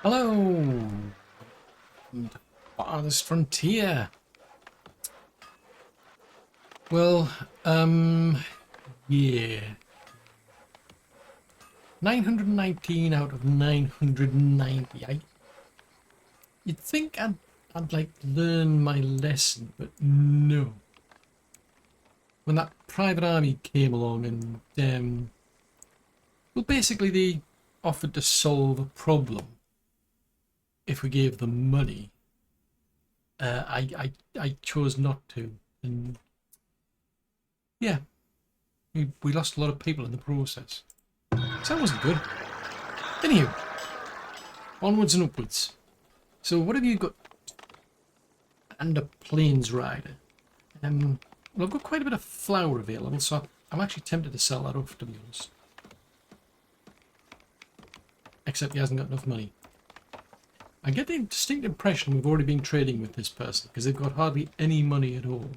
Hello, Farthest Frontier. Well, yeah, 919 out of 990. You'd think I'd like learn my lesson, but no. When that private army came along and well, basically they offered to solve a problem if we gave them money. I chose not to, and yeah, we lost a lot of people in the process. So that wasn't good. Anywho, onwards and upwards. So what have you got? And a plains rider. Well, I've got quite a bit of flour available, so I'm actually tempted to sell that off, to be honest. Except he hasn't got enough money. I get the distinct impression we've already been trading with this person, because they've got hardly any money at all.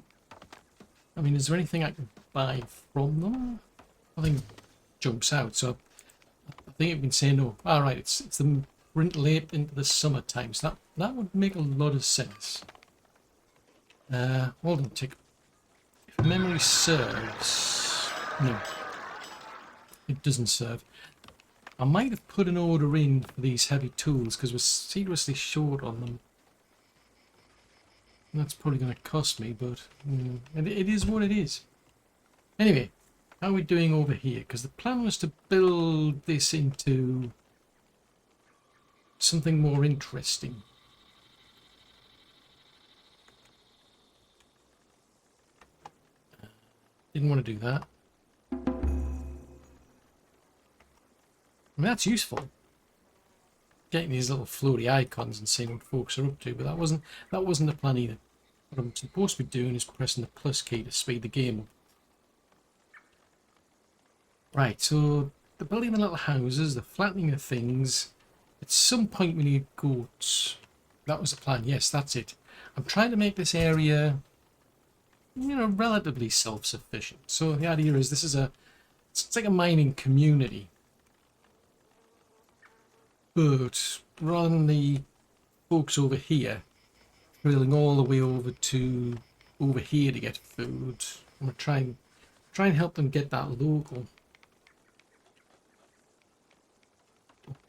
I mean, is there anything I can buy from them? Nothing jumps out, so I think I've been saying no. Alright, it's the late into the summertime, so that would make a lot of sense. Hold on a tick. If memory serves... No. It doesn't serve. I might have put an order in for these heavy tools because we're seriously short on them. That's probably going to cost me, but it is what it is. Anyway, how are we doing over here? Because the plan was to build this into something more interesting. Didn't want to do that. I mean, that's useful. Getting these little floaty icons and seeing what folks are up to, but that wasn't the plan either. What I'm supposed to be doing is pressing the plus key to speed the game up. Right, so the building the little houses, the flattening of things. At some point we need goats. That was the plan. Yes, that's it. I'm trying to make this area, you know, relatively self-sufficient. So the idea is it's like a mining community. But rather than the folks over here drilling all the way over here to get food, I'm gonna try and help them get that local.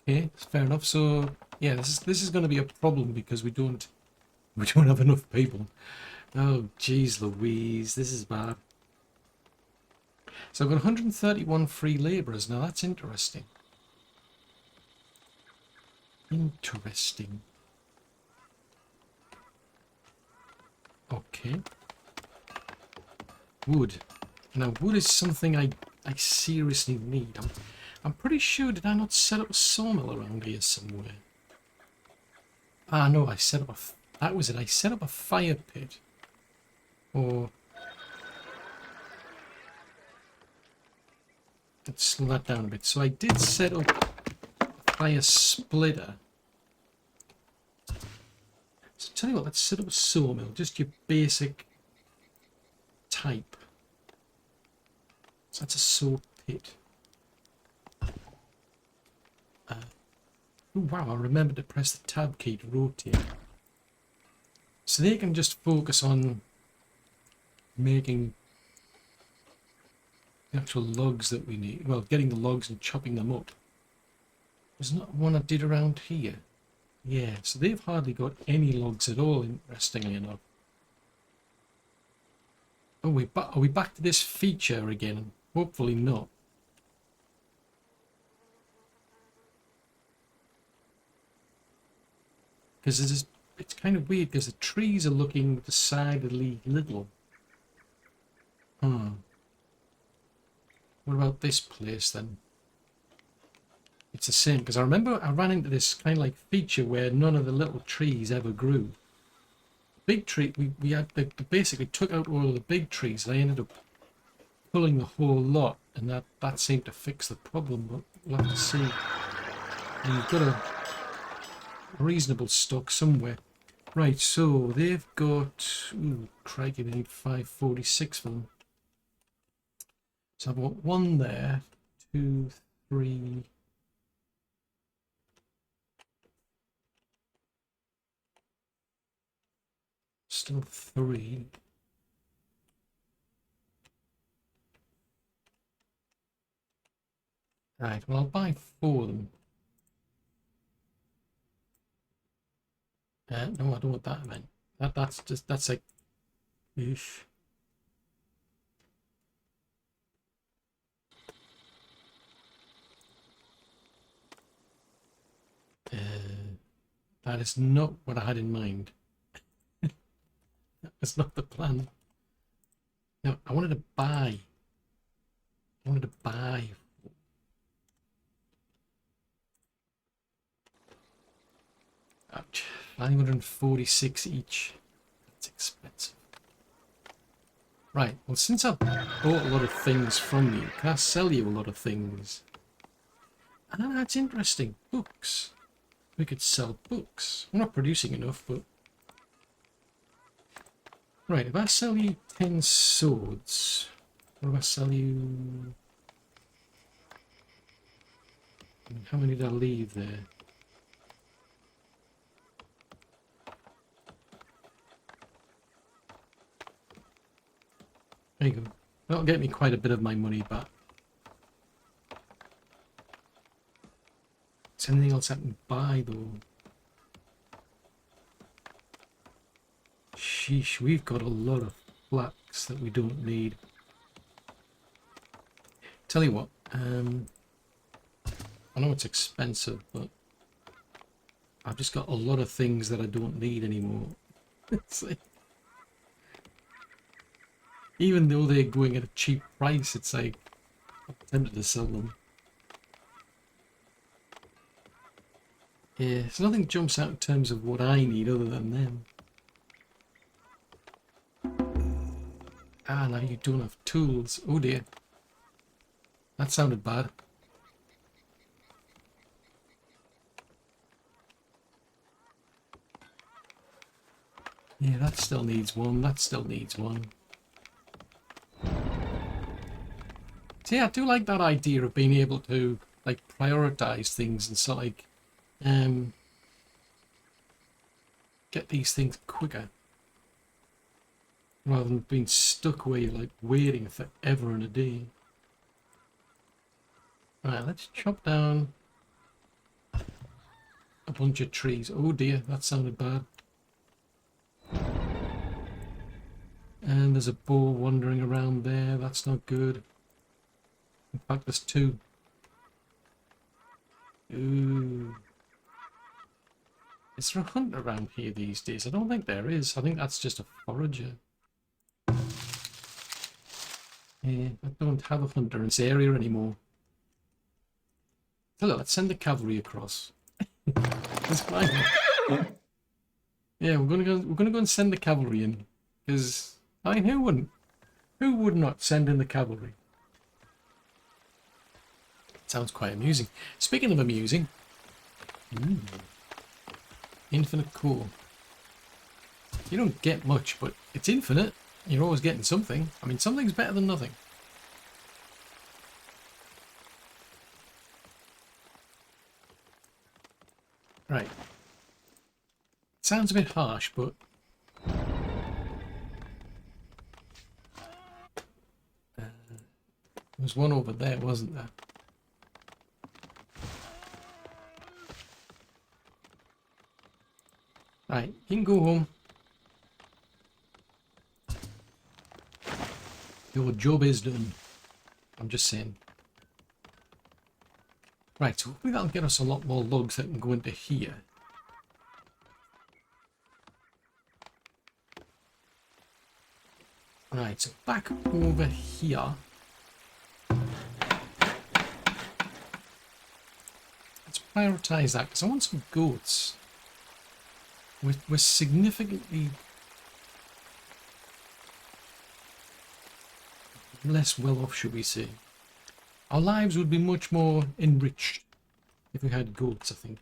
Okay, that's fair enough. So yeah, this is going to be a problem because we don't have enough people. Oh jeez Louise, this is bad. So I've got 131 free labourers now. That's interesting. Interesting. Okay. Wood. Now wood is something I seriously need. I'm pretty sure, did I not set up a sawmill around here somewhere? Ah no, I set up that was it. I set up a fire pit. Or let's slow that down a bit. So I did set up a fire splitter. So tell you what, let's set up a sawmill, just your basic type. So that's a saw pit. Oh wow, I remembered to press the tab key to rotate. So they can just focus on making the actual logs that we need. Well, getting the logs and chopping them up. There's not one I did around here. Yeah, so they've hardly got any logs at all, interestingly enough. Oh, are we back to this feature again? Hopefully not. Because it's kind of weird because the trees are looking decidedly little. What about this place then? It's the same, because I remember I ran into this kind of like feature where none of the little trees ever grew. Big tree, we had they basically took out all of the big trees. They ended up pulling the whole lot, and that seemed to fix the problem. But we'll have to see. And you've got a reasonable stock somewhere. Right, so they've got... Ooh, crikey, they need 546 for them. So I've got one there, 2, 3... Still 3. Right, well, I'll buy 4 of them. No, I don't want that, man. That's like... Oof. That is not what I had in mind. That's not the plan. No, I wanted to buy. Ouch. 546 each. That's expensive. Right, well, since I've bought a lot of things from you, can I sell you a lot of things? Ah, that's interesting. Books. We could sell books. I'm not producing enough, but... Right, if I sell you 10 swords, what if I sell you... How many did I leave there? There you go. That'll get me quite a bit of my money back. Is there anything else I can buy, though? Sheesh, we've got a lot of flax that we don't need. Tell you what, I know it's expensive, but I've just got a lot of things that I don't need anymore. It's like, even though they're going at a cheap price, it's like I'm tempted to sell them. Yeah, so nothing jumps out in terms of what I need other than them. Ah, now you don't have tools. Oh dear. That sounded bad. Yeah, that still needs one. That still needs one. See, I do like that idea of being able to, like, prioritize things and sort of, like, get these things quicker. Rather than being stuck where you're, like, waiting forever and a day. Right, let's chop down a bunch of trees. Oh dear, that sounded bad. And there's a boar wandering around there. That's not good. In fact, there's 2. Ooh. Is there a hunter around here these days? I don't think there is. I think that's just a forager. Yeah, I don't have a hunter in this area anymore. So let's send the cavalry across. That's fine. Yeah, we're gonna go and send the cavalry in, because I mean, who wouldn't? Who would not send in the cavalry? Sounds quite amusing. Speaking of amusing, infinite core. You don't get much, but it's infinite. You're always getting something. I mean, something's better than nothing. Right. Sounds a bit harsh, but there was one over there, wasn't there? Right, you can go home. Your job is done. I'm just saying. Right, so hopefully that'll get us a lot more logs that can go into here. Right, so back over here. Let's prioritize that, because I want some goats. We're significantly less well off, should we say. Our lives would be much more enriched if we had goats, I think.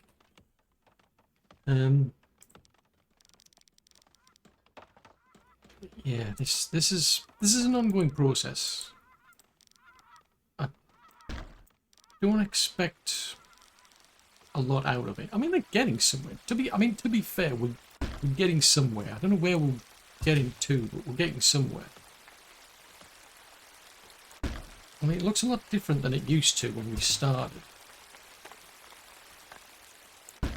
Yeah, this is an ongoing process. I don't expect a lot out of it. I mean, they're getting somewhere. To be fair, we're getting somewhere. I don't know where we'll getting to, but we're getting somewhere. I mean, it looks a lot different than it used to when we started. It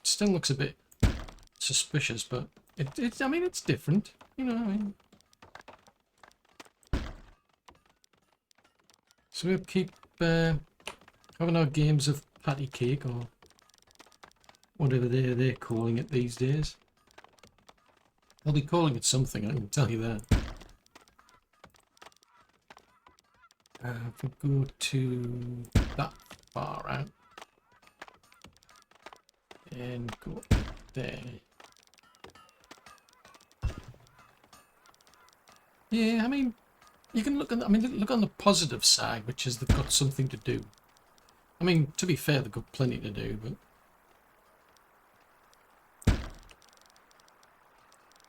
still looks a bit suspicious, but I mean, it's different. You know, I mean. So we'll keep having our games of patty cake, or whatever they're calling it these days. They'll be calling it something, I can tell you that. If we go to that far out and go there. Yeah, I mean, you can look at, I mean, look on the positive side, which is they've got something to do. I mean, to be fair, they've got plenty to do, but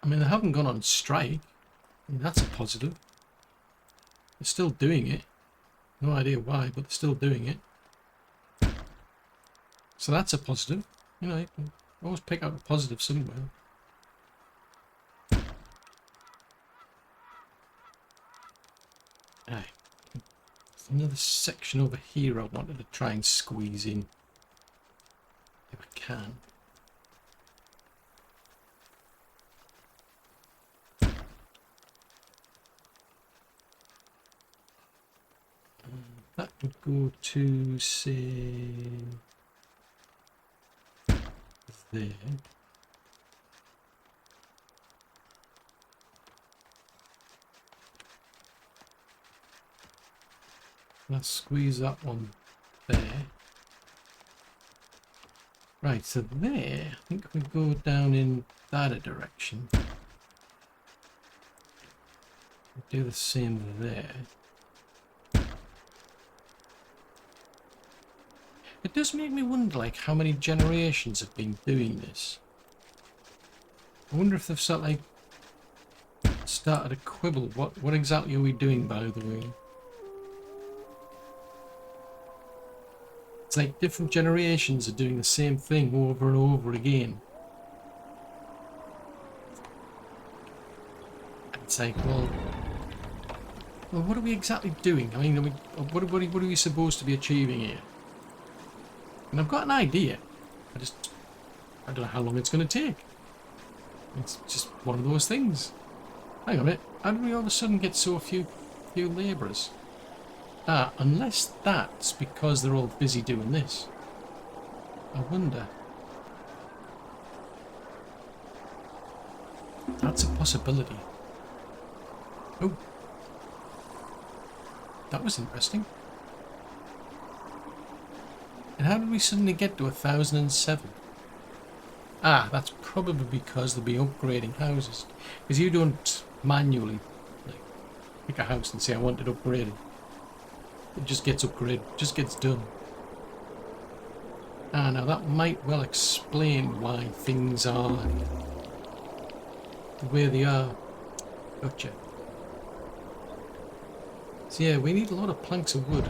I mean, they haven't gone on strike. I mean, that's a positive. They're still doing it. No idea why, but they're still doing it. So that's a positive. You know, you can always pick out a positive somewhere. Aye. There's another section over here I wanted to try and squeeze in. If I can. That would go to, say, there. Let's squeeze that one there. Right, so there, I think we go down in that direction. Do the same there. It does make me wonder, like, how many generations have been doing this. I wonder if they've sort of, like, started a quibble. What exactly are we doing, by the way? It's like different generations are doing the same thing over and over again. It's like, well, what are we exactly doing? I mean, what are we supposed to be achieving here? And I've got an idea. I don't know how long it's going to take. It's just one of those things. Hang on a minute. How did we all of a sudden get so few labourers? Ah, unless that's because they're all busy doing this. I wonder. That's a possibility. Oh. That was interesting. And how did we suddenly get to 1007? Ah, that's probably because they'll be upgrading houses. Because you don't manually, like, pick a house and say I want it upgraded. It just gets upgraded, just gets done. Ah, now that might well explain why things are the way they are. Gotcha. So yeah, we need a lot of planks of wood.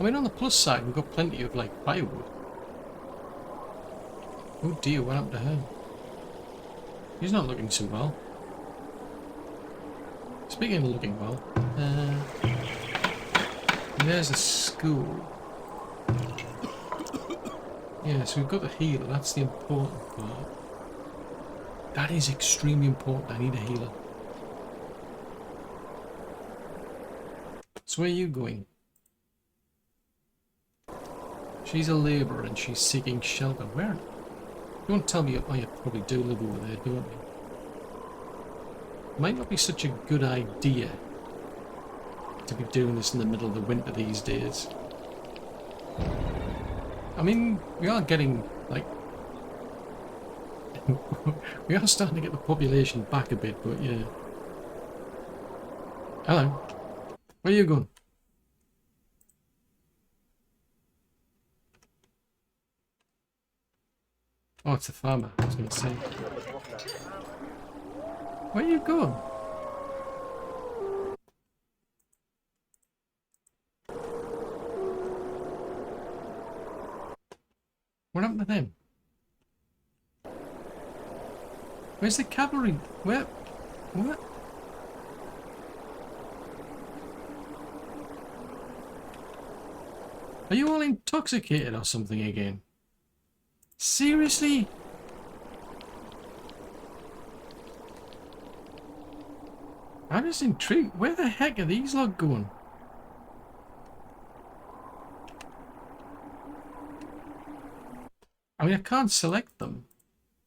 I mean, on the plus side, we've got plenty of, like, firewood. Oh dear, what happened to her? She's not looking so well. Speaking of looking well, there's a school. Yeah, so we've got a healer, that's the important part. That is extremely important, I need a healer. So where are you going? She's a labourer and she's seeking shelter. Where? Don't tell me, oh you probably do live over there, don't you? Might not be such a good idea to be doing this in the middle of the winter these days. I mean, we are getting, like... we are starting to get the population back a bit, but yeah. Hello. Where are you going? Oh, it's a farmer, I was going to say. Where are you going? What happened to them? Where's the cavalry? Where? What? Are you all intoxicated or something again? Seriously? I'm just intrigued. Where the heck are these lot going? I mean, I can't select them.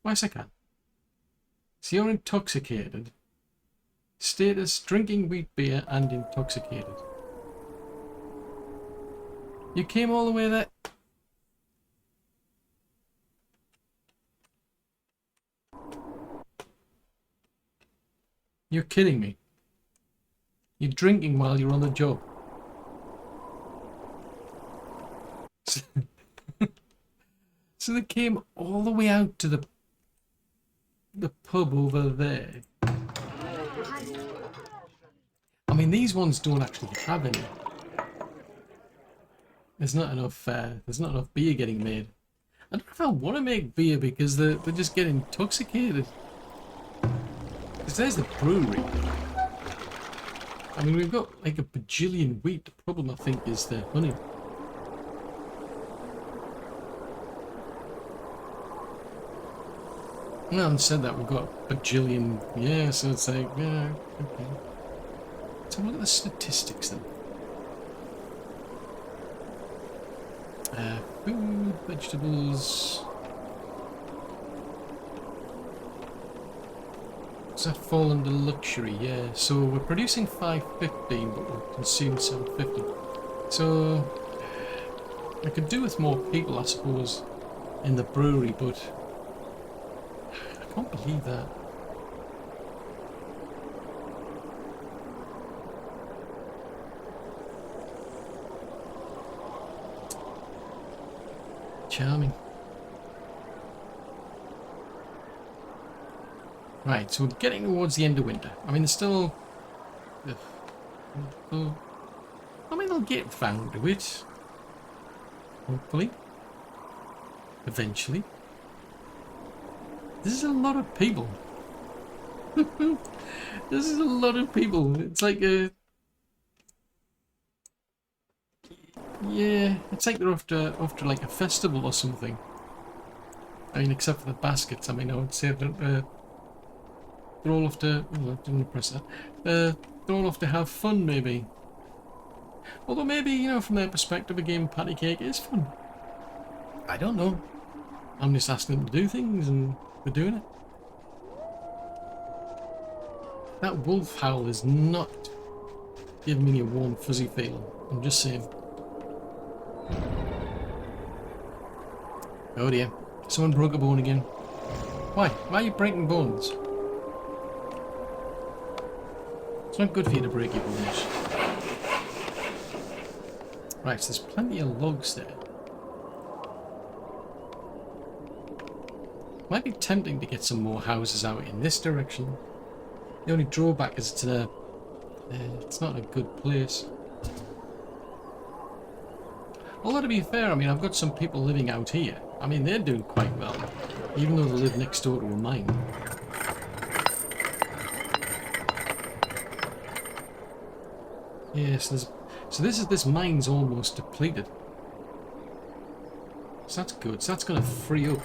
Yes, I can. So you're intoxicated. Status, drinking wheat beer and intoxicated. You came all the way there. You're kidding me. You're drinking while you're on the job. So they came all the way out to the pub over there. I mean, these ones don't actually have any. There's not enough beer getting made. I don't know if I want to make beer because they just get intoxicated. Because there's the brewery. I mean, we've got like a bajillion wheat. The problem, I think, is the honey. No, I haven't said that. We've got a bajillion. Yeah, so it's like, yeah, okay. So look at the statistics then. Food, vegetables. Does that fall under luxury? Yeah. So we're producing 515, but we'll consume 750. So I could do with more people, I suppose, in the brewery, but I can't believe that. Charming. Right, so we're getting towards the end of winter. I mean, there's still... I mean, they'll get round to it. Hopefully. Eventually. This is a lot of people. This is a lot of people. It's like a... Yeah, it's like they're after like a festival or something. I mean, except for the baskets. I mean, I would say that they're all after... Oh, I didn't press that. They're all after have fun, maybe. Although maybe, you know, from their perspective, a game of patty cake is fun. I don't know. I'm just asking them to do things, and they're doing it. That wolf howl is not giving me a warm, fuzzy feeling. I'm just saying. Oh dear. Someone broke a bone again. Why? Why are you breaking bones? It's not good for you to break your bones. Right, so there's plenty of logs there. Might be tempting to get some more houses out in this direction. The only drawback is it's not a good place. Although to be fair, I mean, I've got some people living out here. I mean, they're doing quite well, even though they live next door to a mine. Yes, so this mine's almost depleted. So that's good. So that's going to free up.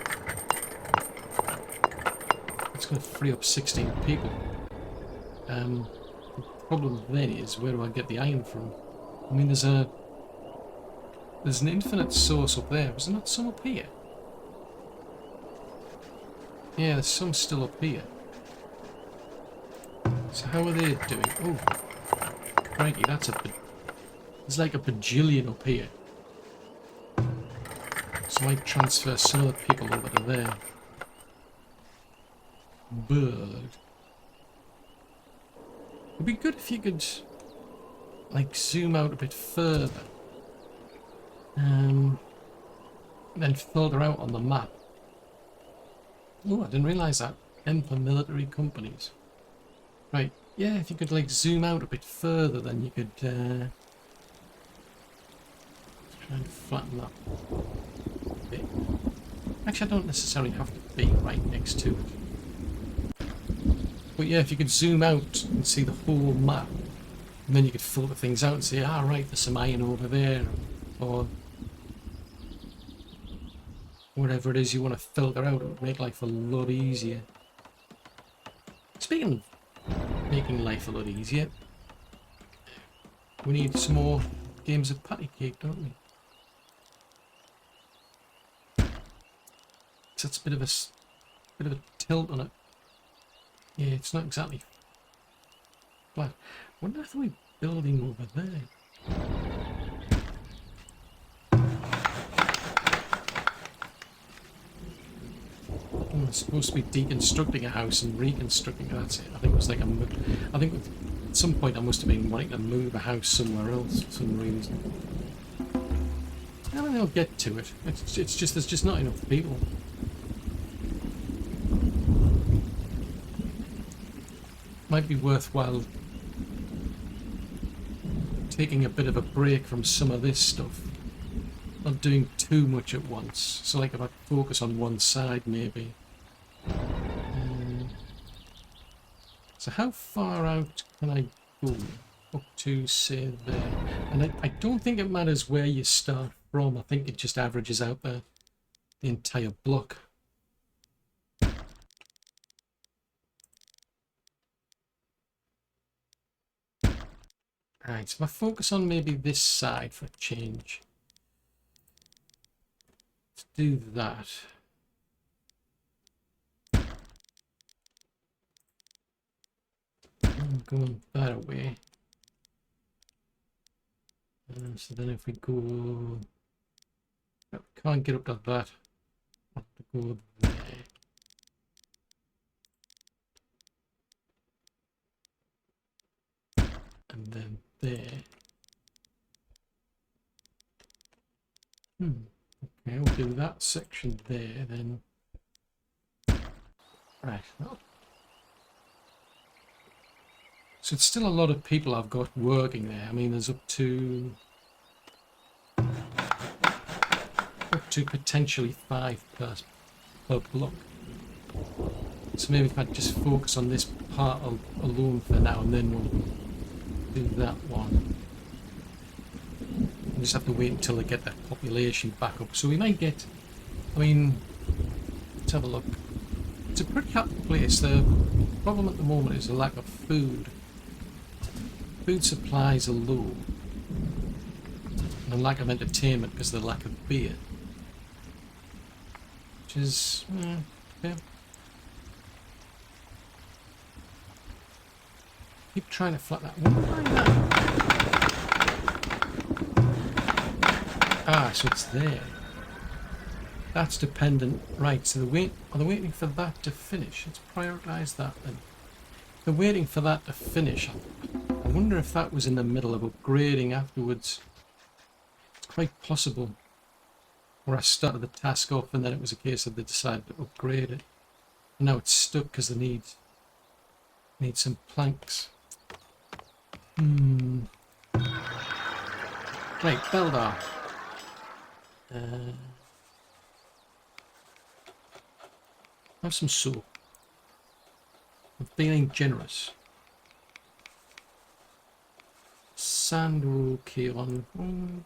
It's going to free up 16 people. The problem then is, where do I get the iron from? I mean, there's an infinite source up there. Was there not some up here? Yeah, there's some still up here. So how are they doing? Oh, crikey, there's like a bajillion up here. So I might transfer some of the people over to there. But it'd be good if you could, like, zoom out a bit further. And then further out on the map. Oh, I didn't realise that. M for military companies. Right, yeah, if you could like zoom out a bit further, then you could try and flatten that a bit. Actually, I don't necessarily have to be right next to it. But yeah, if you could zoom out and see the whole map, and then you could filter things out and say, ah, right, there's some iron over there, or whatever it is you want to filter out, it would make life a lot easier. Speaking of making life a lot easier, we need some more games of patty cake, don't we? So that's a bit of a tilt on it. Yeah, it's not exactly flat. I wonder if we're building over there. Oh, it's supposed to be deconstructing a house and reconstructing it. That's it. I think it was like I think at some point I must have been wanting to move a house somewhere else for some reason. I don't think I'll get to it. It's just there's just not enough people. Might be worthwhile taking a bit of a break from some of this stuff. Not doing too much at once. So like if I focus on one side maybe. So how far out can I go? Up to, say, there. And I don't think it matters where you start from. I think it just averages out the entire block. Alright, so if I focus on maybe this side for a change. Let's do that. I'm going that way. So then if we go... Can't get up to that. I have to go there. And then there. Okay, we'll do that section there then. Right. So it's still a lot of people I've got working there. I mean, there's up to potentially 5 per block. So maybe if I just focus on this part alone for now, and then we'll do that one. We'll just have to wait until they get that population back up. So we might get, I mean, let's have a look. It's a pretty happy place. The problem at the moment is a lack of food. Food supplies are low. And a lack of entertainment because of the lack of beer. Which is, yeah. Keep trying to flat that. What am I now? Ah, so it's there. That's dependent. Right, so they're waiting for that to finish. Let's prioritise that then. They're waiting for that to finish. I wonder if that was in the middle of upgrading afterwards. It's quite possible. Or I started the task off and then it was a case of they decided to upgrade it. And now it's stuck because they need some planks. Right, Beldar. Have some soap. I'm feeling generous. Sand, okay on.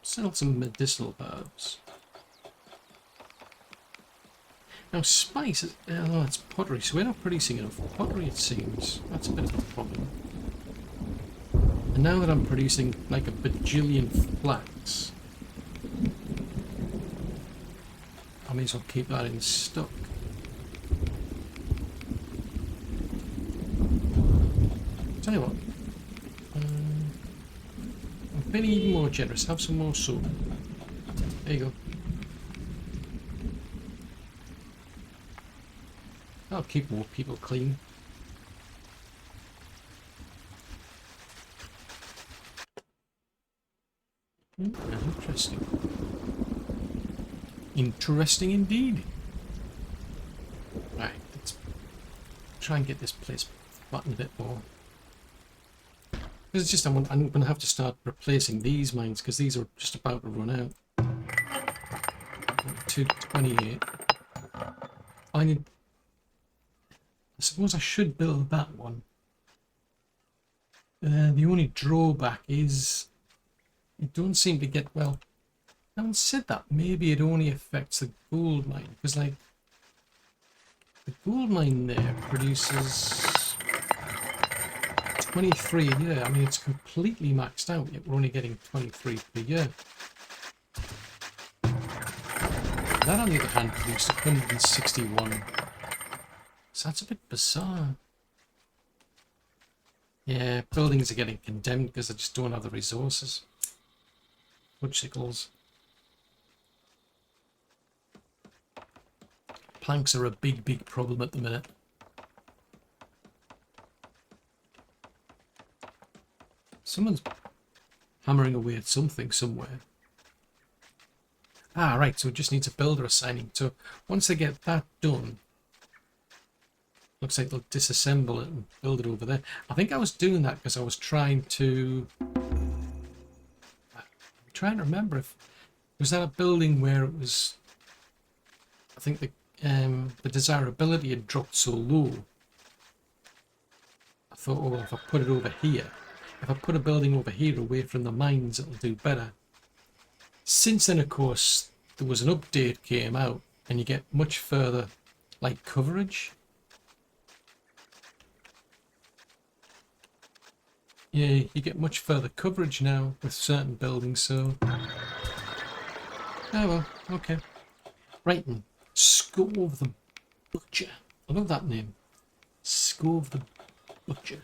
Sell some medicinal herbs. Now spice is, oh, that's pottery, so we're not producing enough pottery it seems. That's a bit of a problem. And now that I'm producing like a bajillion flax, I may as well keep that in stock. Tell you what, I'm feeling even more generous. Have some more soap. There you go. I'll keep more people clean. Interesting. Interesting indeed. Right, let's try and get this place flattened a bit more. It's just I'm going to have to start replacing these mines because these are just about to run out. 228. I need a suppose I should build that one. The only drawback is it don't seem to get, well, having said that, maybe it only affects the gold mine, because like the gold mine there produces 23 a year. I mean, it's completely maxed out, yet we're only getting 23 per year. That, on the other hand, produced 161. So that's a bit bizarre. Yeah, buildings are getting condemned because they just don't have the resources. Fudgesicles. Planks are a big, big problem at the minute. Someone's hammering away at something somewhere. Ah, right, so it just needs a builder assigning. So once they get that done, looks like they'll disassemble it and build it over there. I think I was doing that because I was trying to... I'm trying to remember if... Was that a building where it was... I think the desirability had dropped so low. I thought, oh, if I put it over here, if I put a building over here away from the mines, it'll do better. Since then, of course, there was an update came out and you get much further, like, coverage. Yeah, you get much further coverage now with certain buildings, so... Oh well, okay. Right then, Scove the Butcher. I love that name. Scove the Butcher.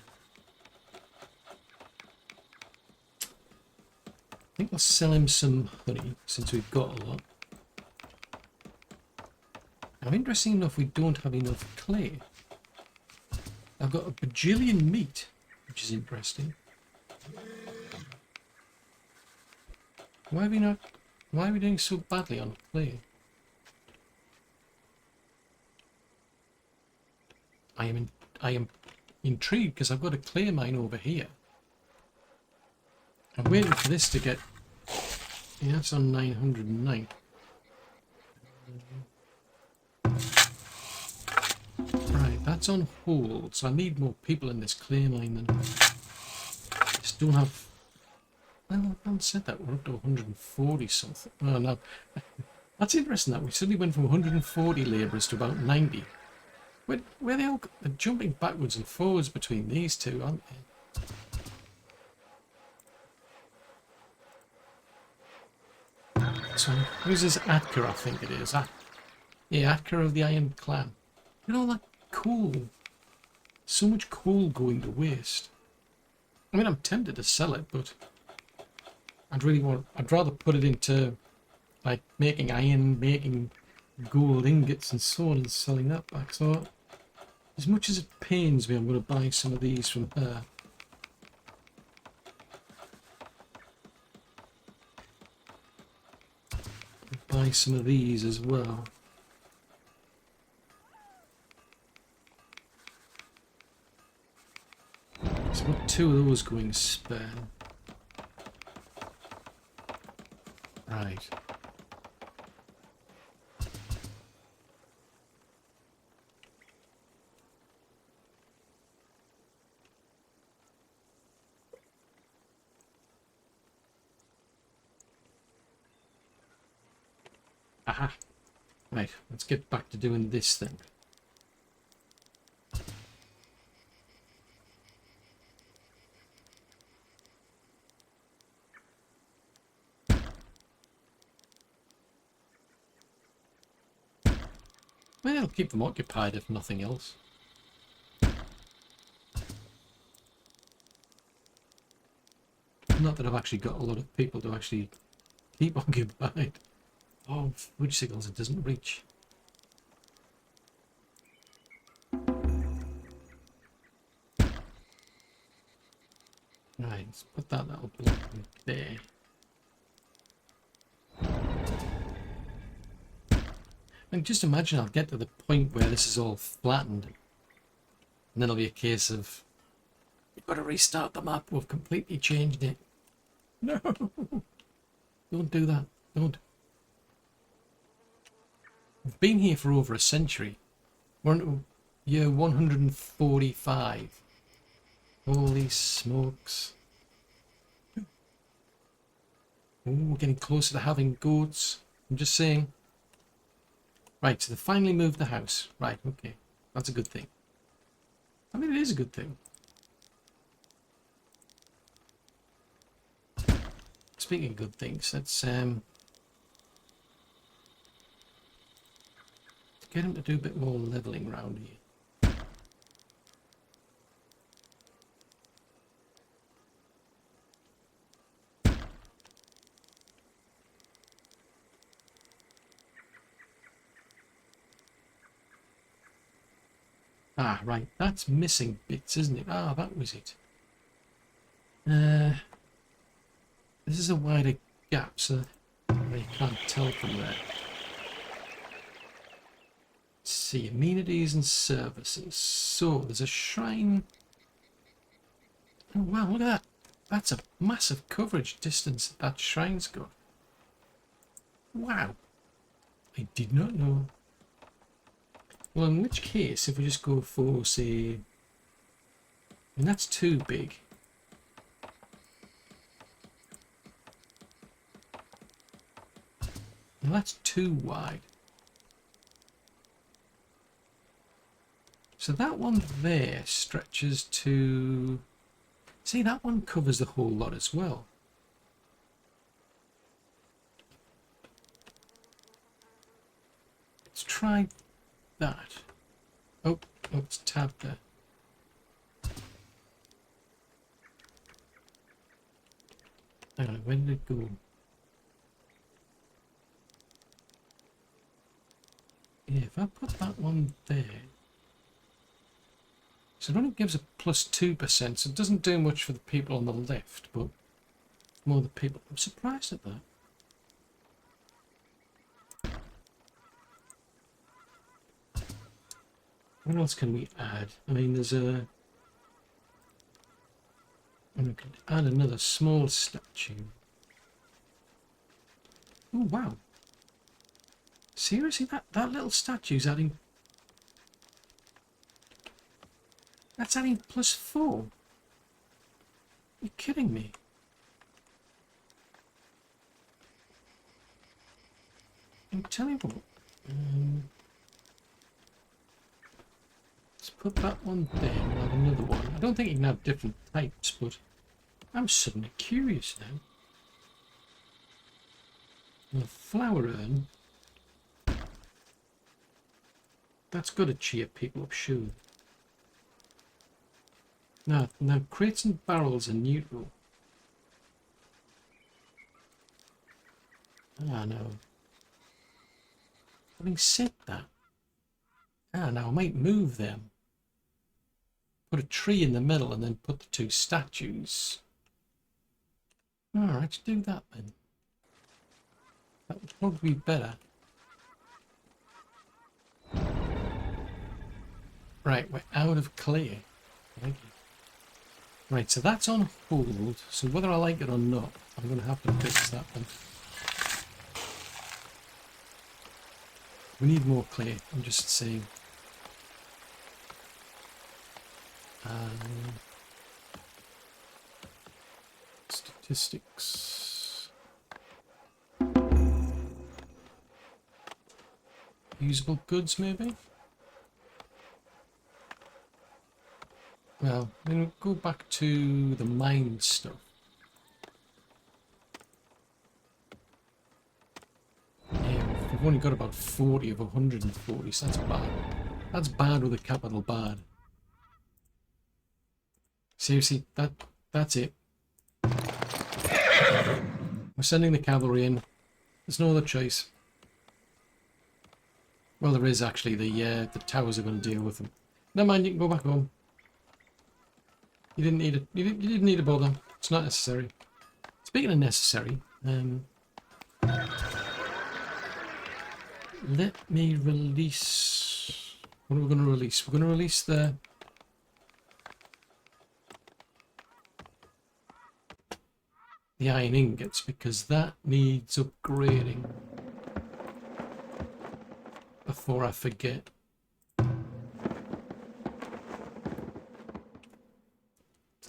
I think I'll sell him some honey, since we've got a lot. Now, interesting enough, we don't have enough clay. I've got a bajillion meat, which is interesting. Why are we doing so badly on clay? I am intrigued because I've got a clay mine over here. I'm waiting for this to get... Yeah, that's on 909. Right, that's on hold, so I need more people in this clay mine then. I just don't have... Well, I haven't said that. We're up to 140 something. Oh, no. That's interesting that we suddenly went from 140 labourers to about 90. Where they all... They're jumping backwards and forwards between these two, aren't they? So, who's this Atka, I think it is? Yeah, Atka of the Iron Clan. You know, that coal. So much coal going to waste. I mean, I'm tempted to sell it, but I'd rather put it into, like, making iron, making gold ingots and so on, and selling that back. So, as much as it pains me, I'm going to buy some of these from her. Buy some of these as well. So I've got 2 of those going spare. Right. Aha. Right, let's get back to doing this then. Well, it'll keep them occupied if nothing else. Not that I've actually got a lot of people to actually keep occupied. Oh, which signals it doesn't reach. Right, let's put that little block there. And just imagine I'll get to the point where this is all flattened. And then it'll be a case of, you've got to restart the map, we've completely changed it. No! Don't do that, don't. We've been here for over a century. Yeah, Year 145. Holy smokes. Oh, we're getting closer to having goats. I'm just saying. Right, so they finally moved the house. Right, okay. That's a good thing. I mean, it is a good thing. Speaking of good things, let's get him to do a bit more levelling around here. Ah, right, that's missing bits, isn't it? Ah, that was it. This is a wider gap, so you can't tell from there. Let's see, amenities and services. So, there's a shrine. Oh, wow, look at that. That's a massive coverage distance that shrine's got. Wow. I did not know. Well, in which case, if we just go for, say... I mean, that's too big. Well, that's too wide. So that one there stretches to... See, that one covers the whole lot as well. Let's try that. Oh, it's tabbed there. Hang on, where did it go? Yeah, if I put that one there... So it only gives a plus 2%, so it doesn't do much for the people on the left, but more the people... I'm surprised at that. What else can we add? I mean, there's a... And we could add another small statue. Oh, wow. Seriously, that little statue's adding... That's adding plus 4. You're kidding me. I'm telling you what. Let's put that one there and we'll have another one. I don't think you can have different types, but I'm suddenly curious now. The flower urn. That's got to cheer people up, sure. Now crates and barrels are neutral. Ah, no. Having said that, now I might move them. Put a tree in the middle and then put the two statues. Alright, do that then. That would probably be better. Right, we're out of clay. Thank you. Right, so that's on hold. So whether I like it or not, I'm going to have to fix that one. We need more clay, I'm just saying. Statistics. Usable goods, maybe? Well, then we'll go back to the mine stuff. Yeah, we've only got about 40 of 140, so that's bad. That's bad with a capital bad. Seriously, that's it. We're sending the cavalry in. There's no other choice. Well, there is actually. The towers are going to deal with them. Never mind, you can go back home. You didn't need it. You didn't need to bother. It's not necessary. Speaking of necessary, let me release. What are we going to release? We're going to release the iron ingots because that needs upgrading. Before I forget.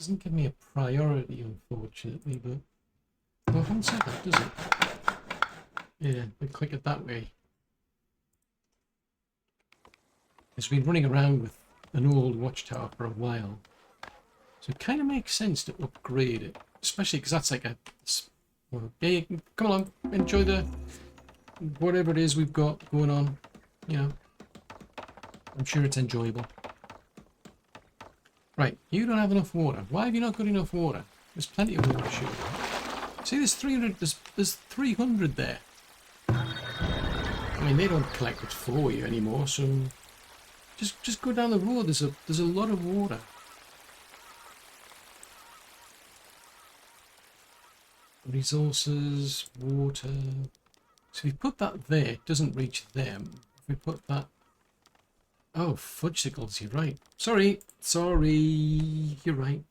Doesn't give me a priority, unfortunately, but well, I haven't said that, does it? Yeah, we click it that way. It's been running around with an old watchtower for a while, so it kind of makes sense to upgrade it, especially because that's like a. Well, hey, come along, enjoy the whatever it is we've got going on. You know, I'm sure it's enjoyable. Right, you don't have enough water. Why have you not got enough water? There's plenty of water, sure. See, there's 300. There's 300 there. I mean, they don't collect it for you anymore, so just go down the road. There's a lot of water. Resources, water. So if we put that there, it doesn't reach them. If we put that... Oh, fudgesicles, you're right. Sorry, you're right.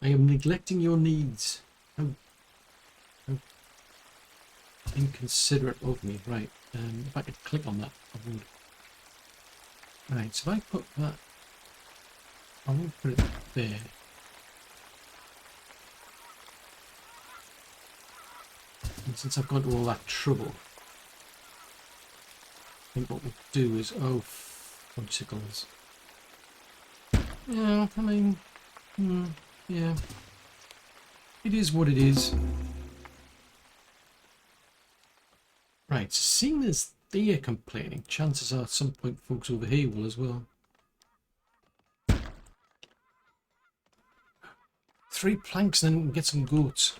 I am neglecting your needs. How inconsiderate of me. Right, if I could click on that, I would. Right, so if I put that... I will put it there. And since I've gone to all that trouble, I think what we'll do is... Oh, fudgesicles. Yeah, I mean... yeah. It is what it is. Right, so seeing as they're complaining, chances are at some point folks over here will as well. 3 planks, then we can get some goats.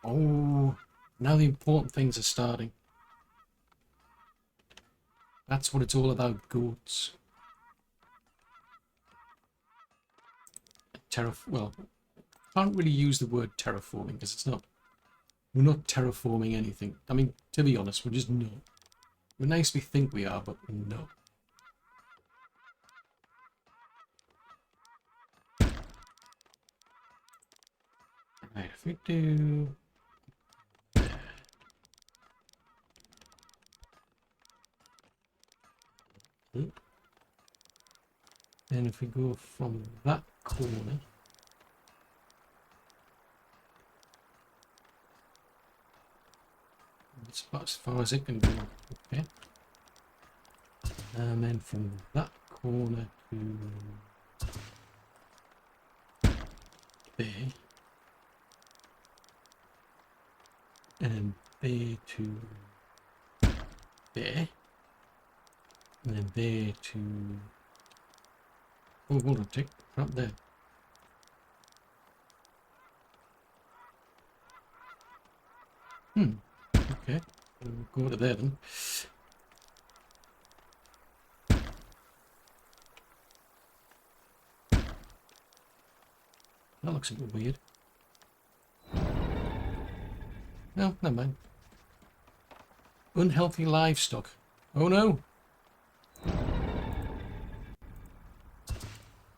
Oh, now the important things are starting. That's what it's all about, goats. Well, I can't really use the word terraforming because it's not. We're not terraforming anything. I mean, to be honest, we're just not. We're nice we think we are, but we're not. Right, if we do... Then if we go from that corner... It's about as far as it can go. Okay. And then from that corner to there. And there to there. And then there to... Oh, hold on, tick. Right there. Okay, we'll go to there then. That looks a bit weird. No, never mind. Unhealthy livestock. Oh no!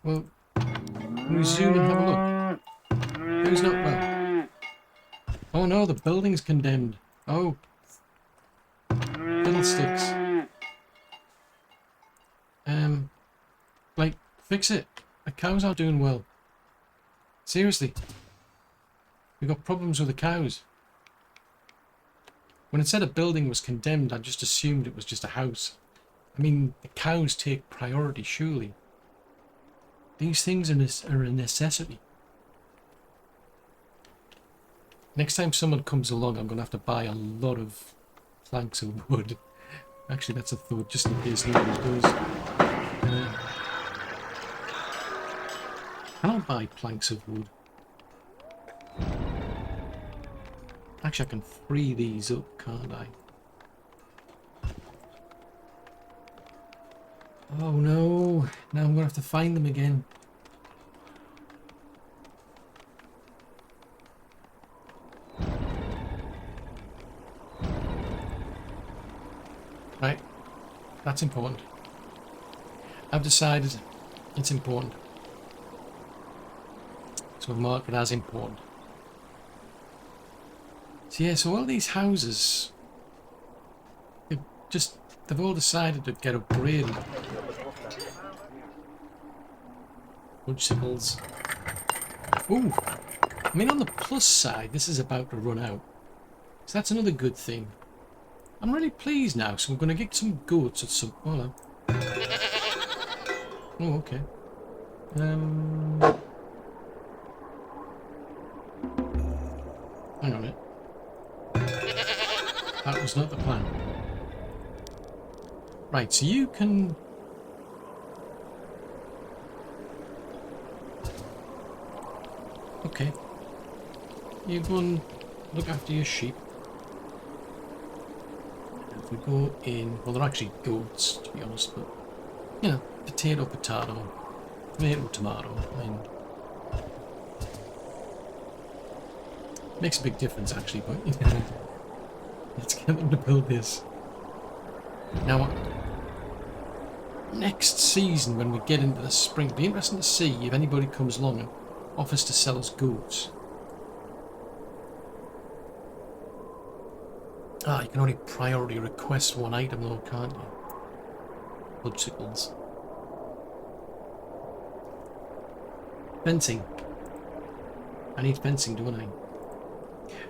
Well, can we zoom and have a look? Who's not well? Oh no, the building's condemned. Oh. Fiddlesticks. Like, fix it. The cows aren't doing well. Seriously. We've got problems with the cows. When it said a building was condemned, I just assumed it was just a house. I mean, the cows take priority, surely. These things are a necessity. Next time someone comes along, I'm going to have to buy a lot of planks of wood. Actually, that's a thought, just in case nobody does. Can I buy planks of wood? Actually, I can free these up, can't I? Oh no, now I'm going to have to find them again. Right, that's important. I've decided it's important. So I've marked it as important. So yeah, so all these houses, they've all decided to get upgraded. Fudgesicles. Ooh, I mean, on the plus side, this is about to run out. So that's another good thing. I'm really pleased now, so we're going to get some goats at some... Oh, no. Oh, okay. Hang on a minute. That was not the plan. Right, so you can... Okay. You go and look after your sheep. If we go in... Well, they're actually goats, to be honest, but... You know, potato, potato, tomato, tomato, and... Makes a big difference, actually, but, you know... Let's get them to build this. Now, next season, when we get into the spring, it'll be interesting to see if anybody comes along and offers to sell us goods. Ah, you can only priority request one item though, can't you? Budgicles. Fencing. I need fencing, don't I?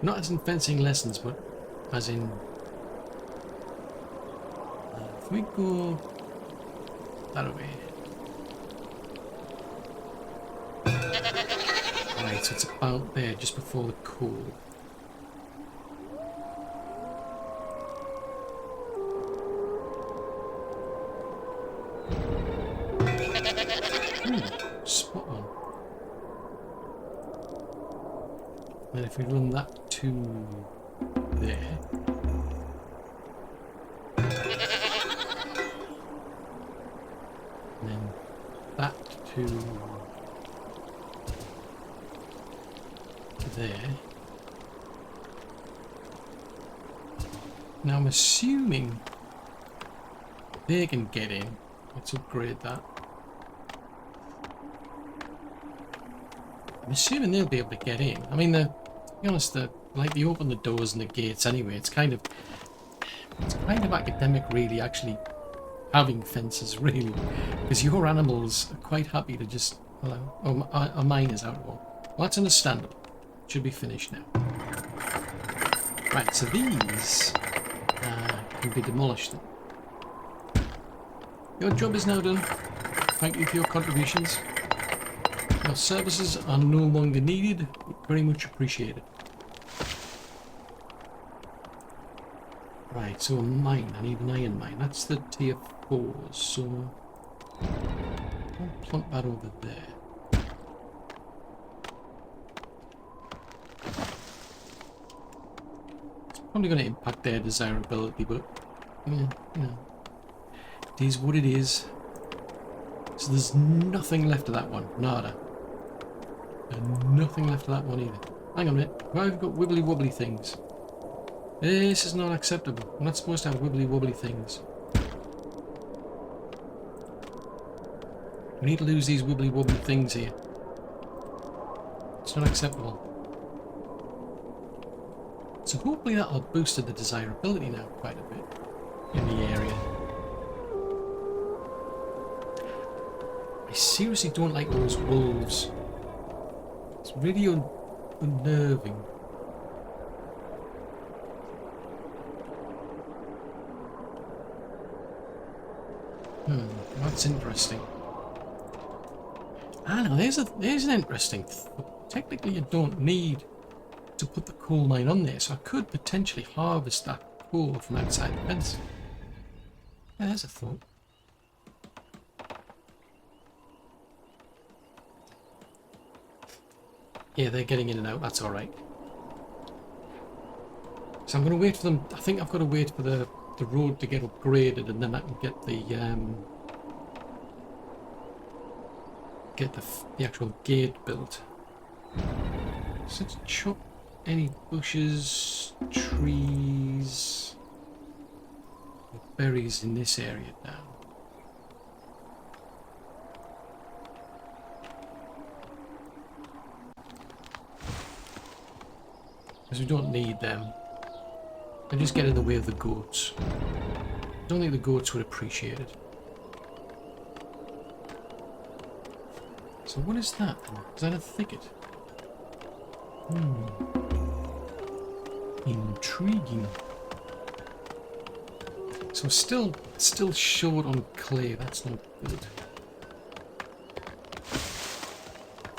Not as in fencing lessons, but as in... if we go that way. Right, so it's about there, just before the coal. Ooh, spot on. And if we run that to there. And then that to there. Now I'm assuming they can get in. Let's upgrade that. I'm assuming they'll be able to get in. I mean, to be honest, like they open the doors and the gates anyway. It's kind of academic, really, actually having fences, really, because your animals are quite happy to just. Well, oh, mine is out of order. Well, that's understandable. Should be finished now. Right, so these can be demolished. Your job is now done. Thank you for your contributions. Your services are no longer needed. Very much appreciated. Right, so a mine. I need an iron mine. That's the tier 4s, so I'll plunk that over there. It's probably going to impact their desirability, but yeah, you know, it is what it is. So there's nothing left of that one. Nada. And nothing left of that one either. Hang on a minute. Why have we got wibbly wobbly things? This is not acceptable. We're not supposed to have wibbly wobbly things. We need to lose these wibbly wobbly things here. It's not acceptable. So hopefully that'll have boosted the desirability now quite a bit in the area. I seriously don't like those wolves. It's really unnerving. That's interesting. Ah, no, there's an interesting technically, you don't need to put the coal mine on there, so I could potentially harvest that coal from outside the fence. Yeah, there's a thought. Yeah, they're getting in and out, that's alright. So I'm going to wait for them. I think I've got to wait for the road to get upgraded, and then I can get the actual gate built. So let's chop any bushes, trees, or berries in this area down. Because we don't need them. They just get in the way of the goats. I don't think the goats would appreciate it. So what is that? Is that a thicket? Intriguing. So still short on clay. That's not good.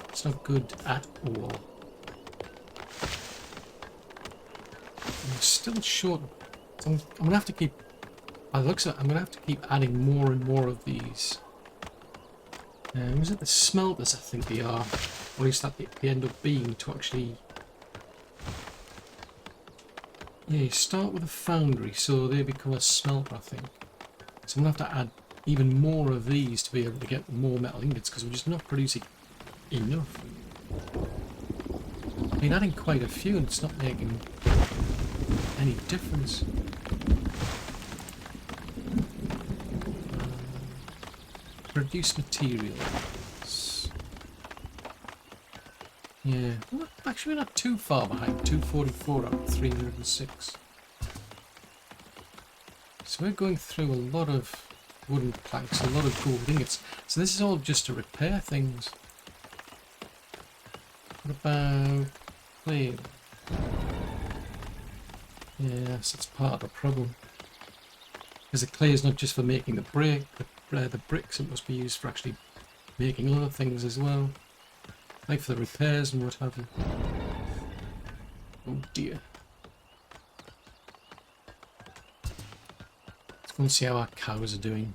It's not good at all. I'm still short. So I'm gonna have to keep. By the looks of it, I'm gonna have to keep adding more and more of these. Was it the smelters? I think they are, or at least that they end up being to actually. Yeah, you start with a foundry, so they become a smelter, I think. So I'm going to have to add even more of these to be able to get more metal ingots, because we're just not producing enough. I've been adding quite a few, and it's not making any difference. Produce materials. Yeah, well, actually we're not too far behind. 244 out of 306. So we're going through a lot of wooden planks, a lot of gold ingots. So this is all just to repair things. What about clay? Yes, that's part of the problem. Because the clay is not just for making the bricks, it must be used for actually making other things as well. Like for the repairs and what have you. Oh dear. Let's go and see how our cows are doing.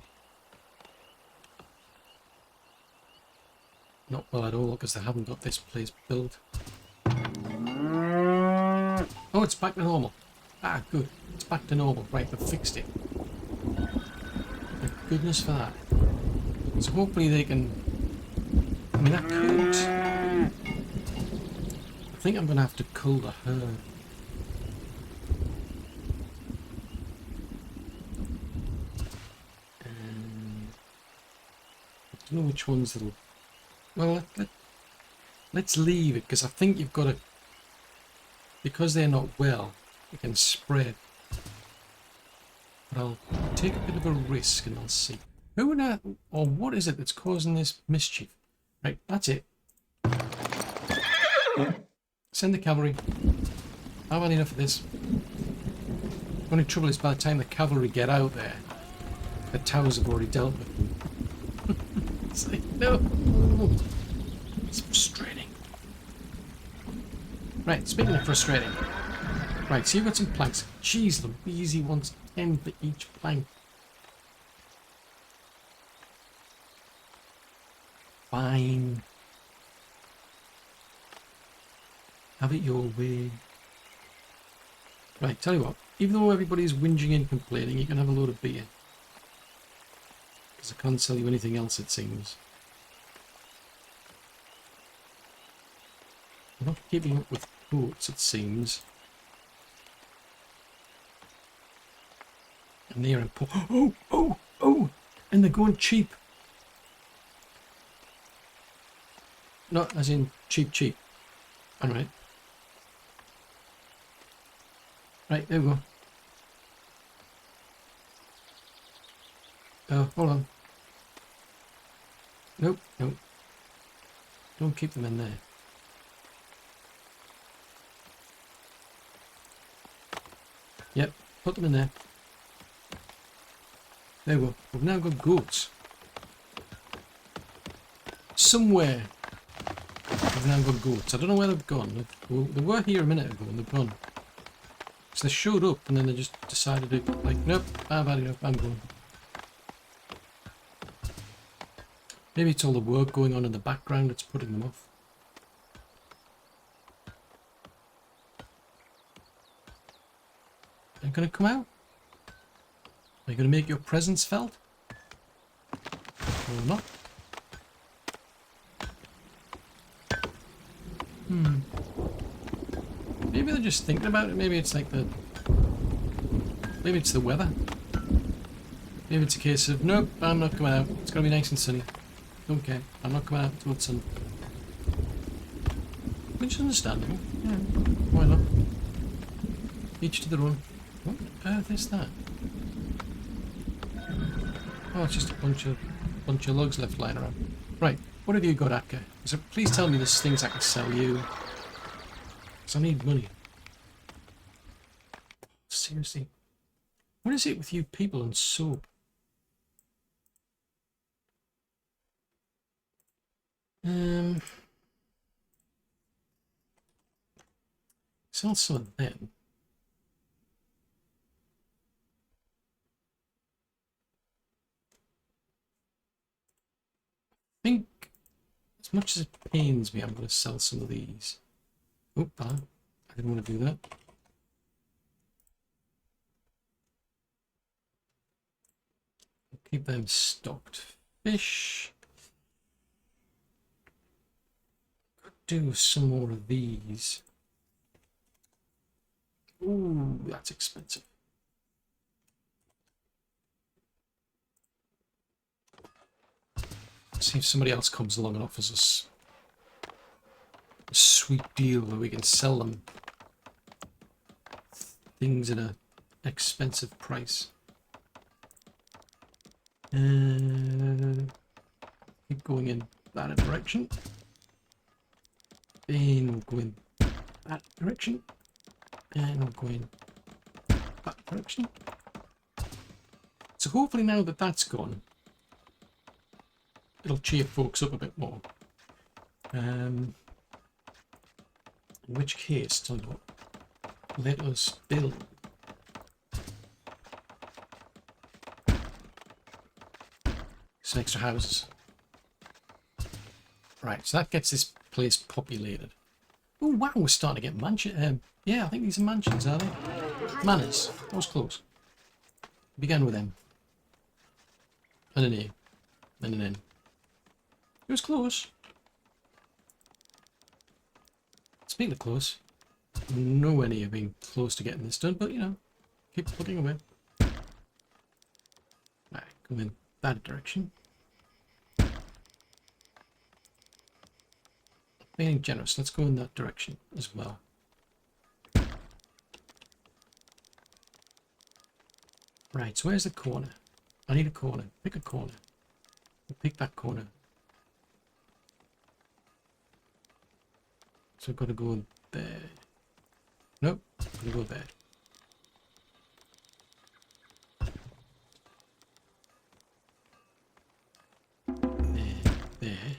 Not well at all, because they haven't got this place built. Oh, it's back to normal. Ah, good. It's back to normal. Right, they've fixed it. Thank goodness for that. So hopefully they can... I mean, I could... I think I'm going to have to cull the herd. I don't know which ones that'll... Well, let's leave it, because I think you've got to... Because they're not well, you can spread. But I'll take a bit of a risk and I'll see. Who would I... Or what is it that's causing this mischief? Right, that's it. Send the cavalry. I've had enough of this. The only trouble is by the time the cavalry get out there, the towers have already dealt with them. It's like, no. It's frustrating. Right, speaking of frustrating. Right, so you've got some planks. Jeez Louise, he wants 10 for each plank. Fine. Have it your way. Right, tell you what. Even though everybody's whinging and complaining, you can have a load of beer. Because I can't sell you anything else, it seems. I'm not keeping up with quotes, it seems. And they're important. Oh! And they're going cheap. Not as in cheap. Alright. Right, there we go. Oh, hold on. Nope. Don't keep them in there. Yep, put them in there. There we go. We've now got goats. Somewhere we've now got goats. I don't know where they've gone. They were here a minute ago and they've gone. So they showed up and then they just decided to, like, nope, I've had enough, I'm going. Maybe it's all the work going on in the background that's putting them off. Are you going to come out? Are you going to make your presence felt? Or not? Maybe they're just thinking about it. Maybe it's like the... Maybe it's the weather. Maybe it's a case of, nope, I'm not coming out. It's going to be nice and sunny. Don't care. I'm not coming out until it's sun. Which is understandable. Yeah, why not? Each to their own. What on earth is that? Oh, it's just a bunch of logs left lying around. Right, what have you got, Atka? So please tell me there's things I can sell you. because I need money. Seriously. What is it with you people and soap? Sell some of them. I think, as much as it pains me, I'm going to sell some of these. Oh, I didn't want to do that. Keep them stocked. Fish. Could do some more of these. Ooh, that's expensive. See if somebody else comes along and offers us a sweet deal where we can sell them things at an expensive price. Keep going in that direction. Then we'll go in that direction. And we'll go in that direction. So hopefully now that that's gone, it'll cheer folks up a bit more. In which case, tell you what, let us build some extra houses. Right, so that gets this place populated. Oh wow, we're starting to get mansions. Yeah, I think these are mansions, are they? Manors. That was close. Began with M. And an A. And an N. It was close. Speaking of close, nowhere near being close to getting this done, but you know, keep plugging away. Right, go in that direction. Being generous, let's go in that direction as well. Right, so where's the corner? I need a corner. Pick a corner. Pick that corner. So I've got to go there. Nope, I've got to go there. There.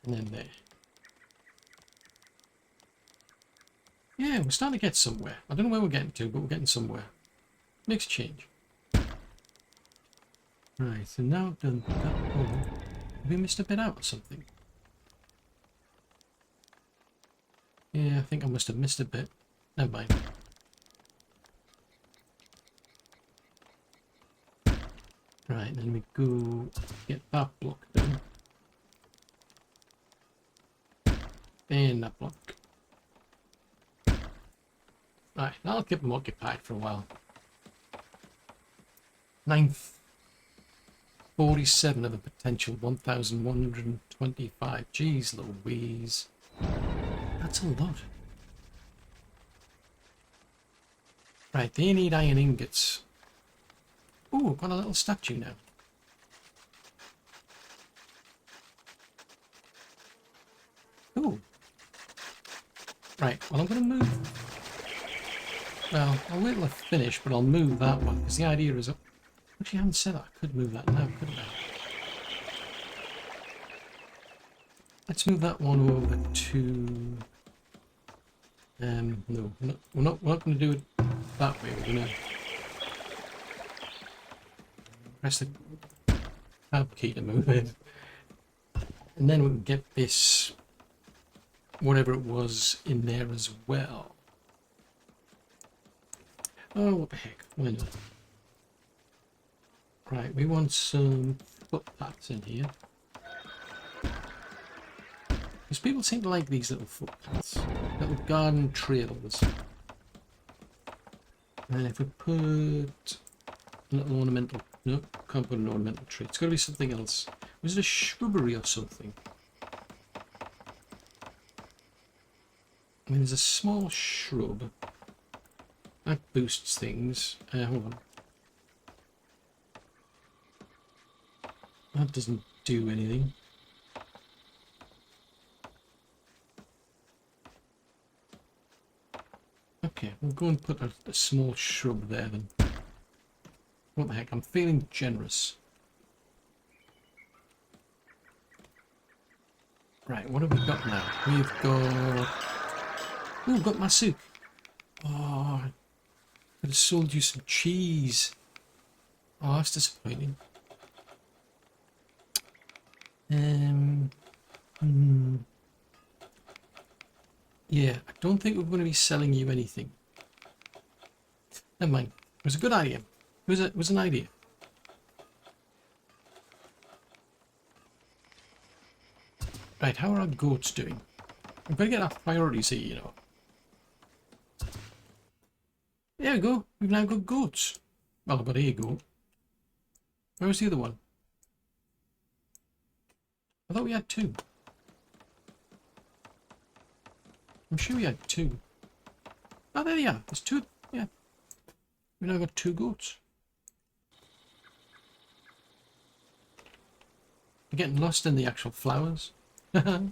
And then there. Yeah, we're starting to get somewhere. I don't know where we're getting to, but we're getting somewhere. Makes a change. Right, so now I've done that. Oh, have we missed a bit out or something? Yeah, I think I must have missed a bit. Never mind. Right, then we go get that block done. And that block. Right, I'll keep them occupied for a while. 947 of the potential 1,125. Jeez Louise. That's a lot. Right, they need iron ingots. Ooh, I've got a little statue now. Ooh. Right, well I'm going to move. Well, I'll wait till I finish, but I'll move that one, because the idea is... Actually, I haven't said that. I could move that now, couldn't I? Let's move that one over to... no, we're not going to do it that way. We're going to press the tab key to move it. And then we can get this, whatever it was, in there as well. Oh, what the heck? Why not? Right, we want some footpaths in here. Because people seem to like these little footpaths. Little garden trails. And if we put a little ornamental... No, can't put an ornamental tree. It's got to be something else. Was it a shrubbery or something? I mean, there's a small shrub. That boosts things. Hold on. That doesn't do anything. Okay, we'll go and put a small shrub there then. What the heck, I'm feeling generous. Right, what have we got now? We've got... Oh, we've got my soup. Oh, I could have sold you some cheese. Oh, that's disappointing. Yeah, I don't think we're going to be selling you anything. Never mind. It was a good idea. It was an idea. Right, how are our goats doing? We've got to get our priorities here, you know. There we go. We've now got goats. Well, I've got a goat. Where was the other one? I thought we had two. I'm sure we had two. Oh, there they are. There's two. Yeah. We've now got two goats. We're getting lost in the actual flowers. Oh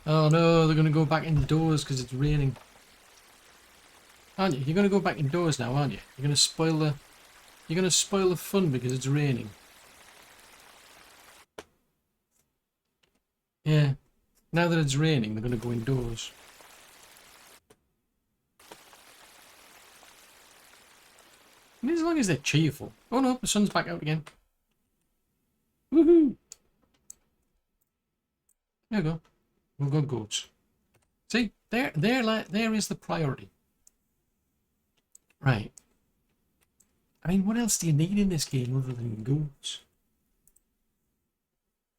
no, they're going to go back indoors because it's raining. Aren't you? You're going to go back indoors now, aren't you? You're going to spoil the fun because it's raining. Yeah. Now that it's raining, they're going to go indoors. I mean, as long as they're cheerful. Oh no, the sun's back out again. Woohoo! There we go. We've got goats. See, there is the priority. Right. I mean, what else do you need in this game other than goats?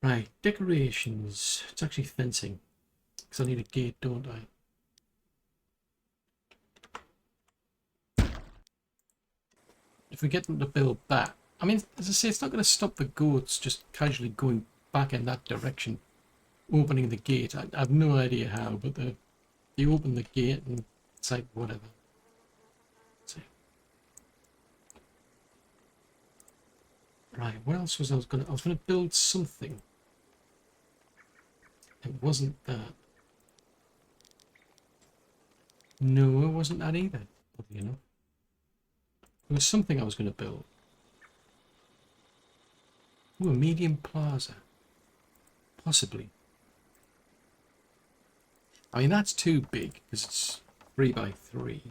Right, decorations. It's actually fencing. Because I need a gate, don't I? If we get them to build that. I mean, as I say, it's not going to stop the goats just casually going back in that direction. Opening the gate. I have no idea how, but they open the gate and it's like, whatever. Let's see. Right, what else was I was gonna build something. It wasn't that. No, it wasn't that either. You know, there was something I was going to build. Ooh, a medium plaza. Possibly. I mean, that's too big because it's 3 by 3.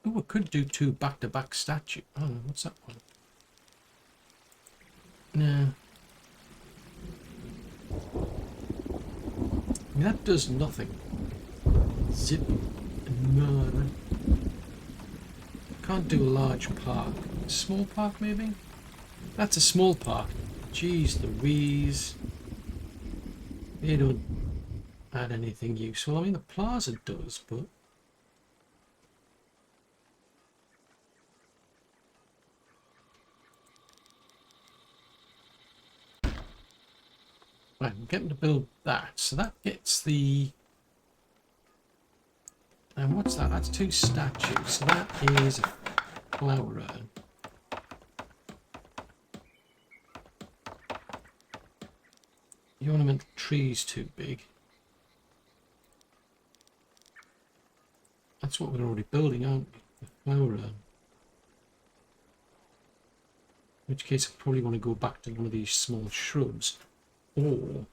Oh, I could do 2 back-to-back statues. Oh, what's that one? No. I mean, that does nothing. Zip. No. Can't do a large park. A small park, maybe? That's a small park. Jeez Louise. They don't add anything useful. I mean, the plaza does, but... Right, I'm getting to build that. So that gets the... And what's that? That's 2 statues. So that is a flower urn. The ornamental tree's too big. That's what we're already building, aren't we? The flower urn. In which case I probably want to go back to one of these small shrubs. Or...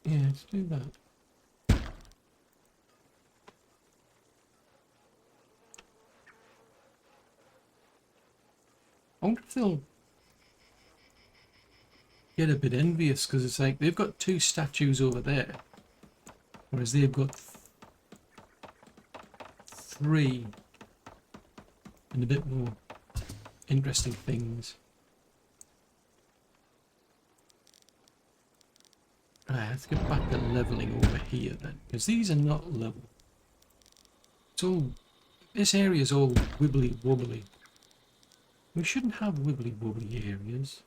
yeah, let's do that. I wonder if they'll get a bit envious because it's like they've got 2 statues over there, whereas they've got 3 and a bit more interesting things. Right, let's get back to leveling over here then, because these are not level. It's all, this area is all wibbly wobbly. We shouldn't have wibbly wobbly areas.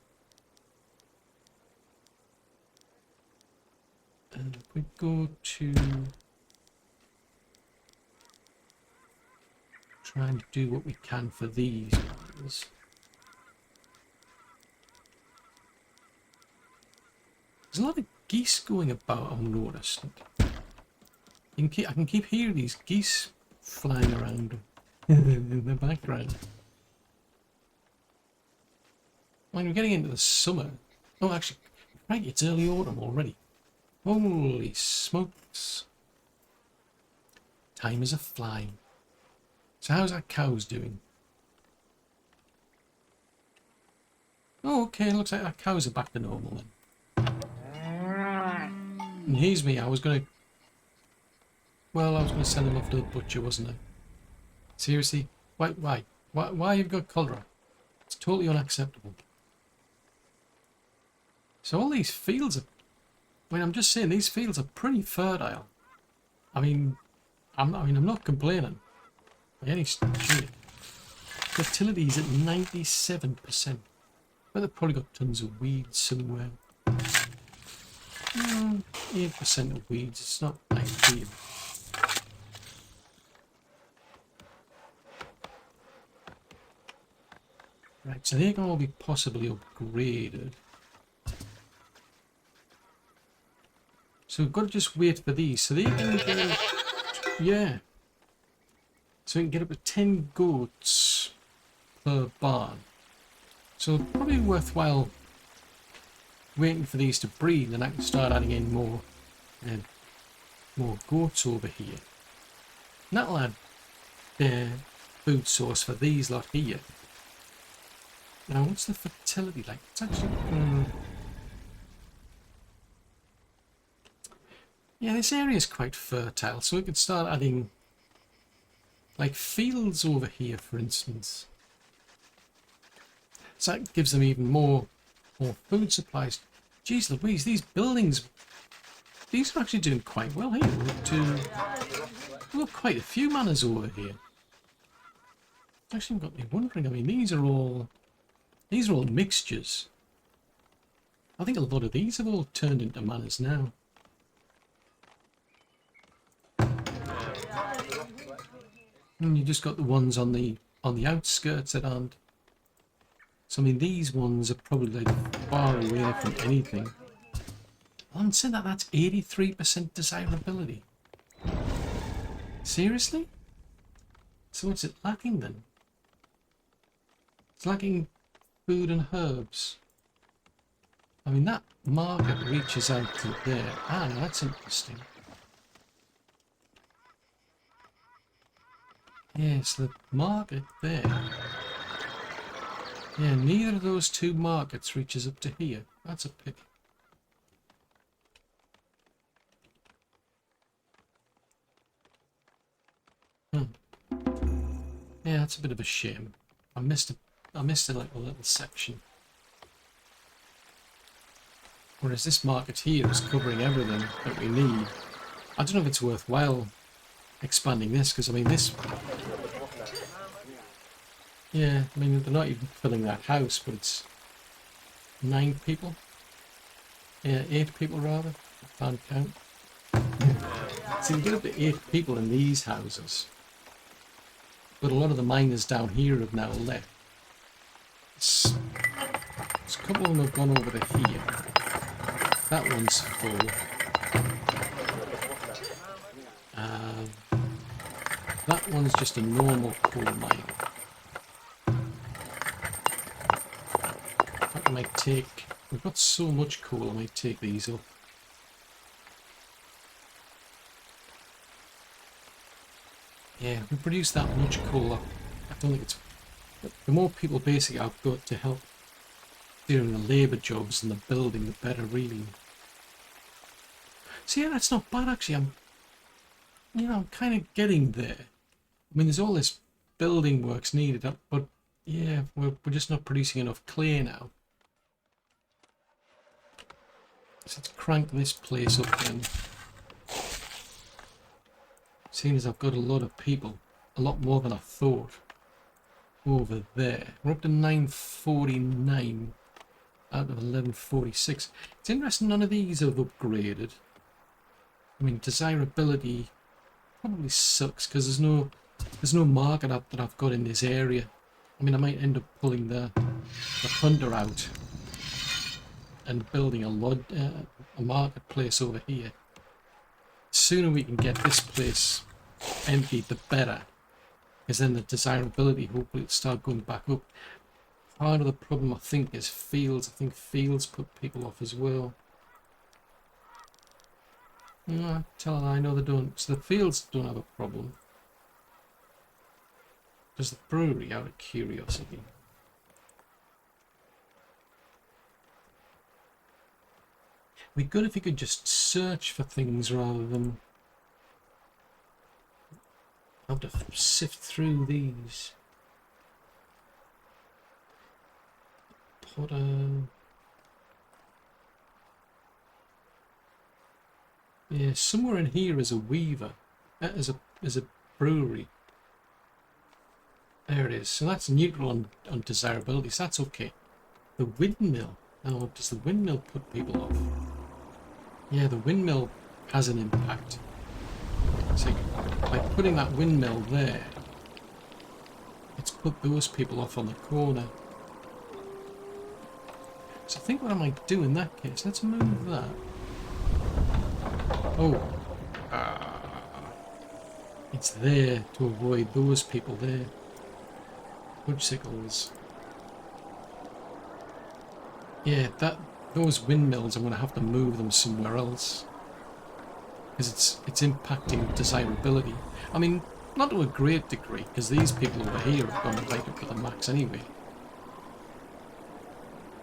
And if we go to try and do what we can for these ones. There's a lot of geese going about, I've noticed. I can keep hearing these geese flying around in the background. I mean, we're getting into the summer. Oh, actually, right, it's early autumn already. Holy smokes. Time is a-flying. So how's our cows doing? Oh, okay, looks like our cows are back to normal then. And here's me, I was going to send them off to the butcher, wasn't I? Seriously? Why you've got cholera? It's totally unacceptable. So all these fields are... I mean, I'm just saying, these fields are pretty fertile. I mean, I'm not complaining. By any stretch. Fertility is at 97%. But they've probably got tons of weeds somewhere. 8% of weeds, it's not ideal. Right, so they can all be possibly upgraded. So we've got to just wait for these. So they can get... Yeah. So we can get up to 10 goats per barn. So probably worthwhile waiting for these to breed, and I can start adding in more goats over here. And that'll add food source for these lot here. Now, what's the fertility like? It's actually... Yeah, this area is quite fertile, so we could start adding like fields over here, for instance. So that gives them even more food supplies. Jeez Louise, these buildings, these are actually doing quite well here. We've got quite a few manors over here. Actually got me wondering, I mean, these are all mixtures. I think a lot of these have all turned into manors now. And you just got the ones on the outskirts that aren't. So I mean, these ones are probably like far away from anything. I'm saying that's 83% desirability. Seriously? So what's it lacking then? It's lacking food and herbs. I mean, that market reaches out to there. Ah, no, that's interesting. Yes, the market there. Yeah, neither of those two markets reaches up to here. That's a pity. Yeah, that's a bit of a shame. I missed like a little section. Whereas this market here is covering everything that we need. I don't know if it's worthwhile expanding this, because I mean this... Yeah, I mean they're not even filling that house, but it's 9 people. Yeah, 8 people rather. I can't count. So you get up to 8 people in these houses. But a lot of the miners down here have now left. A couple of them have gone over to here. That one's full. That one's just a normal coal mine. That might take... We've got so much coal, I might take these up. Yeah, we produce that much coal. I don't think it's... The more people basically I've got to help doing the labour jobs and the building, the better, really. So yeah, that's not bad actually. I'm kind of getting there. I mean, there's all this building works needed, but yeah, we're just not producing enough clay now. So let's crank this place up then. Seeing as I've got a lot of people, a lot more than I thought, over there. We're up to 949 out of 1146. It's interesting none of these have upgraded. I mean, desirability probably sucks because there's no there's no market up that I've got in this area. I mean, I might end up pulling the hunter out and building a marketplace over here. The sooner we can get this place emptied, the better, because then the desirability hopefully will start going back up. Part of the problem, I think, is fields. I think fields put people off as well. No, tell her I know they don't. So the fields don't have a problem. Does the brewery, out of curiosity? It'd be good if you could just search for things rather than have to sift through these. Yeah, somewhere in here is a weaver. That is a brewery. There it is. So that's neutral on desirability, so that's okay. The windmill. Oh, does the windmill put people off? Yeah, the windmill has an impact. So by putting that windmill there, it's put those people off on the corner. So I think what I might do in that case, let's move that. Oh, it's there to avoid those people there. Woodsickles. Yeah, those windmills, I'm going to have to move them somewhere else. Because it's impacting desirability. I mean, not to a great degree, because these people over here have gone right up to the max anyway.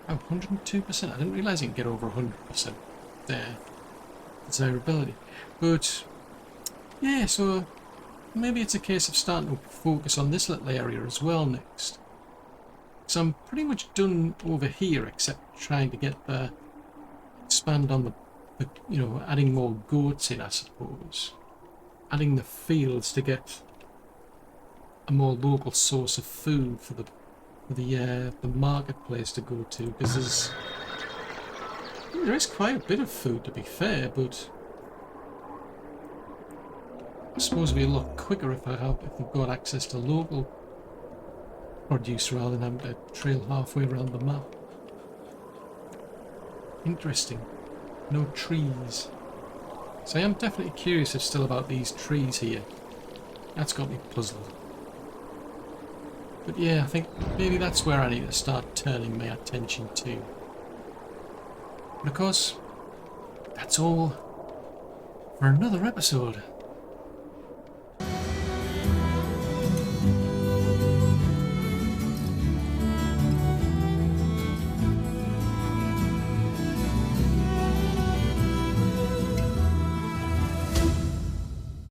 Oh, 102%. I didn't realise you can get over 100% there. Desirability. But, yeah, so maybe it's a case of starting to focus on this little area as well next. So I'm pretty much done over here, except trying to get expand on the you know, adding more goats in, I suppose. Adding the fields to get a more local source of food for the marketplace to go to, because there is quite a bit of food, to be fair, but I suppose it'd be a lot quicker if we've got access to local produce rather than having to trail halfway around the map. Interesting. No trees. So I am definitely curious still about these trees here. That's got me puzzled. But yeah, I think maybe that's where I need to start turning my attention to. But of course, that's all for another episode.